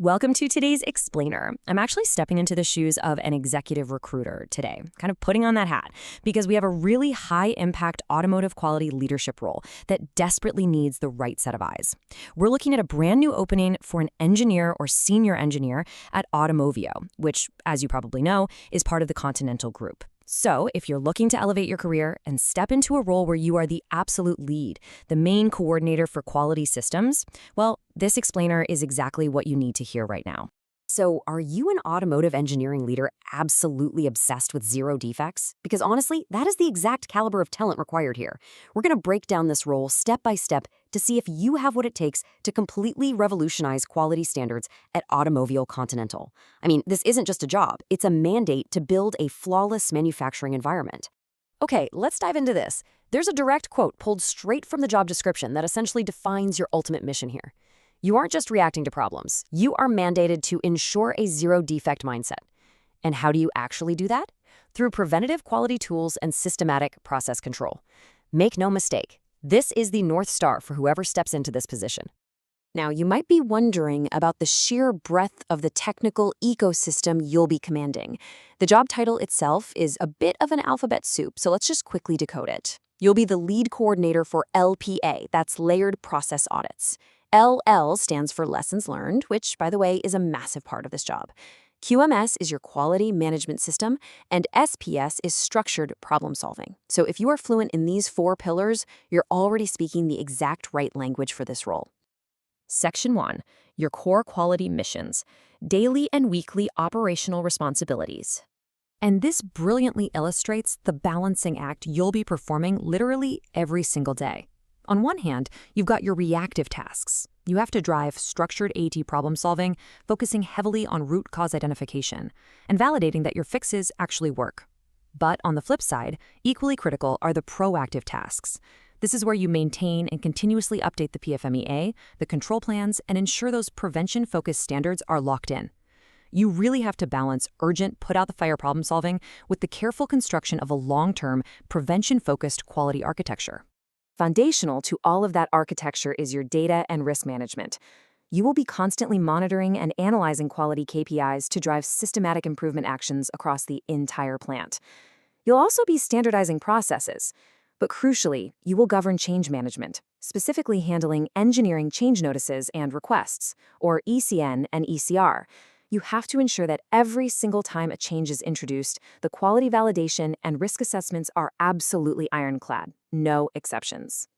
Welcome to today's Explainer. I'm actually stepping into the shoes of an executive recruiter today, kind of putting on that hat, because we have a really high-impact automotive quality leadership role that desperately needs the right set of eyes. We're looking at a brand new opening for an engineer or senior engineer at Aumovio, which, as you probably know, is part of the Continental Group. So, if you're looking to elevate your career and step into a role where you are the absolute lead, the main coordinator for quality systems, well, this explainer is exactly what you need to hear right now. So, are you an automotive engineering leader absolutely obsessed with zero defects? Because honestly, that is the exact caliber of talent required here. We're going to break down this role step by step to see if you have what it takes to completely revolutionize quality standards at Aumovio Continental. I mean, this isn't just a job, it's a mandate to build a flawless manufacturing environment. Okay, let's dive into this. There's a direct quote pulled straight from the job description that essentially defines your ultimate mission here. You aren't just reacting to problems. You are mandated to ensure a zero-defect mindset. And how do you actually do that? Through preventative quality tools and systematic process control. Make no mistake, this is the North Star for whoever steps into this position. Now, you might be wondering about the sheer breadth of the technical ecosystem you'll be commanding. The job title itself is a bit of an alphabet soup, so let's just quickly decode it. You'll be the lead coordinator for LPA, that's Layered Process Audits. LL stands for Lessons Learned, which, by the way, is a massive part of this job. QMS is your Quality Management System, and SPS is Structured Problem Solving. So if you are fluent in these four pillars, you're already speaking the exact right language for this role. Section 1. Your core quality missions. Daily and weekly operational responsibilities. And this brilliantly illustrates the balancing act you'll be performing literally every single day. On one hand, you've got your reactive tasks. You have to drive structured AT problem solving, focusing heavily on root cause identification, and validating that your fixes actually work. But on the flip side, equally critical are the proactive tasks. This is where you maintain and continuously update the PFMEA, the control plans, and ensure those prevention-focused standards are locked in. You really have to balance urgent, put-out-the-fire problem solving with the careful construction of a long-term, prevention-focused quality architecture. Foundational to all of that architecture is your data and risk management. You will be constantly monitoring and analyzing quality KPIs to drive systematic improvement actions across the entire plant. You'll also be standardizing processes. But crucially, you will govern change management, specifically handling engineering change notices and requests, or ECN and ECR. You have to ensure that every single time a change is introduced, the quality validation and risk assessments are absolutely ironclad, no exceptions.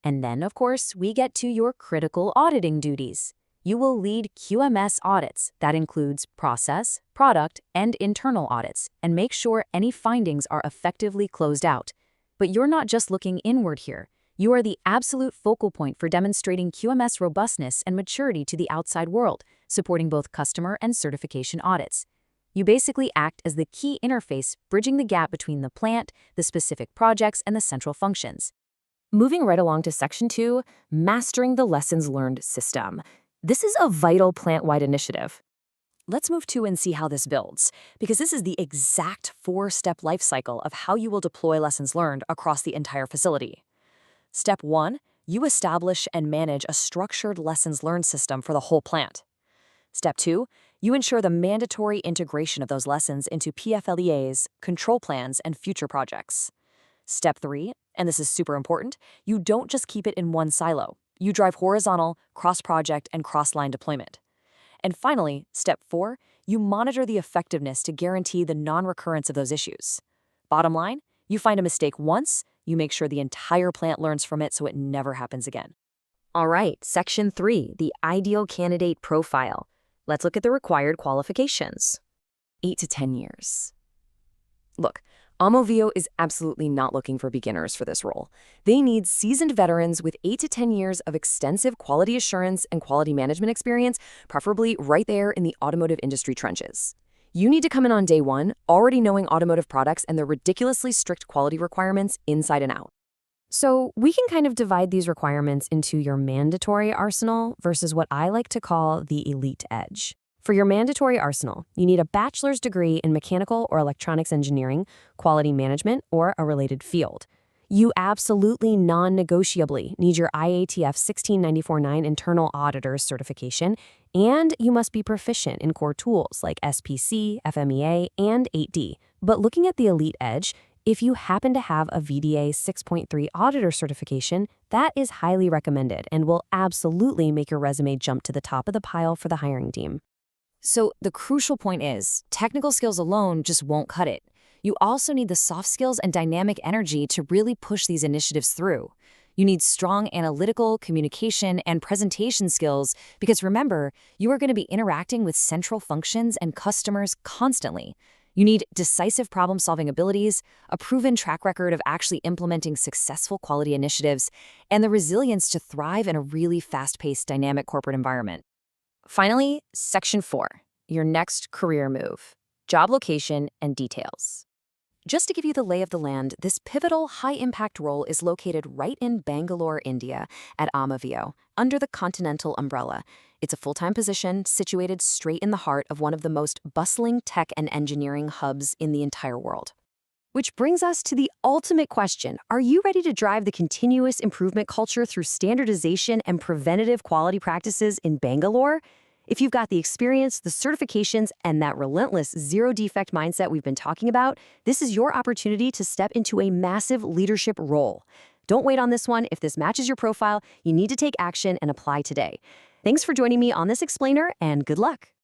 And then, of course, we get to your critical auditing duties. You will lead QMS audits. That includes process, product, and internal audits, and make sure any findings are effectively closed out. But you're not just looking inward here. You are the absolute focal point for demonstrating QMS robustness and maturity to the outside world, supporting both customer and certification audits. You basically act as the key interface, bridging the gap between the plant, the specific projects, and the central functions. Moving right along to Section 2, Mastering the Lessons Learned System. This is a vital plant-wide initiative. Let's move to and see how this builds, because this is the exact four-step life cycle of how you will deploy lessons learned across the entire facility. Step 1, you establish and manage a structured lessons learned system for the whole plant. Step 2, you ensure the mandatory integration of those lessons into PFLEAs, control plans, and future projects. Step 3, and this is super important, you don't just keep it in one silo. You drive horizontal, cross-project, and cross-line deployment. And finally, Step 4, you monitor the effectiveness to guarantee the non-recurrence of those issues. Bottom line, you find a mistake once, you make sure the entire plant learns from it so it never happens again. All right, Section 3, the ideal candidate profile. Let's look at the required qualifications. 8 to 10 years. Look, Aumovio is absolutely not looking for beginners for this role. They need seasoned veterans with 8 to 10 years of extensive quality assurance and quality management experience, preferably right there in the automotive industry trenches. You need to come in on day one, already knowing automotive products and the ridiculously strict quality requirements inside and out. So we can kind of divide these requirements into your mandatory arsenal versus what I like to call the elite edge. For your mandatory arsenal, you need a bachelor's degree in mechanical or electronics engineering, quality management, or a related field. You absolutely non-negotiably need your IATF 16949 Internal Auditor's certification, and you must be proficient in core tools like SPC, FMEA, and 8D. But looking at the Elite Edge, if you happen to have a VDA 6.3 auditor certification, that is highly recommended and will absolutely make your resume jump to the top of the pile for the hiring team. So the crucial point is, technical skills alone just won't cut it. You also need the soft skills and dynamic energy to really push these initiatives through. You need strong analytical, communication, and presentation skills because remember, you are going to be interacting with central functions and customers constantly. You need decisive problem-solving abilities, a proven track record of actually implementing successful quality initiatives, and the resilience to thrive in a really fast-paced, dynamic corporate environment. Finally, Section 4, your next career move, job location and details. Just to give you the lay of the land, this pivotal, high-impact role is located right in Bangalore, India, at Aumovio, under the Continental umbrella. It's a full-time position situated straight in the heart of one of the most bustling tech and engineering hubs in the entire world. Which brings us to the ultimate question. Are you ready to drive the continuous improvement culture through standardization and preventative quality practices in Bangalore? If you've got the experience, the certifications, and that relentless zero-defect mindset we've been talking about, this is your opportunity to step into a massive leadership role. Don't wait on this one. If this matches your profile, you need to take action and apply today. Thanks for joining me on this explainer, and good luck.